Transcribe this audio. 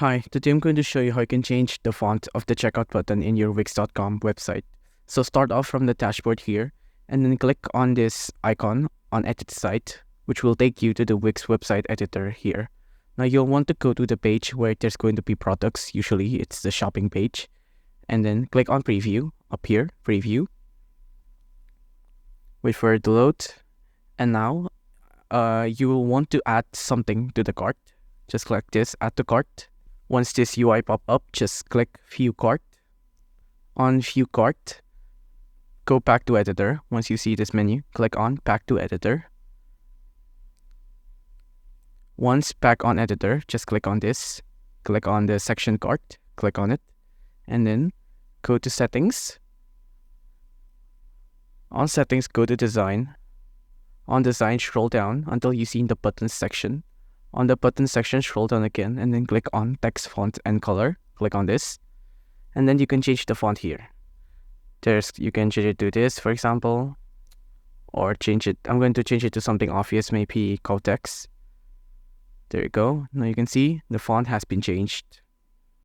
Hi, today I'm going to show you how you can change the font of the checkout button in your Wix.com website. So start off from the dashboard here and then click on this icon on Edit Site, which will take you to the Wix website editor here. Now you'll want to go to the page where there's going to be products. Usually it's the shopping page. And then click on Preview, up here, Preview. Wait for it to load. And now you will want to add something to the cart. Just click this, Add to Cart. Once this UI pop up, just click View Cart. On View Cart, go back to Editor. Once you see this menu, click on Back to Editor. Once back on Editor, just click on this. Click on the section cart, click on it, and then go to Settings. On Settings, go to Design. On Design, scroll down until you see the Buttons section. On the button section, scroll down again and then click on Text Font and Color. Click on this. And then you can change the font here. You can change it to this, for example. Or change it. I'm going to change it to something obvious, maybe Cotex. There you go. Now you can see the font has been changed.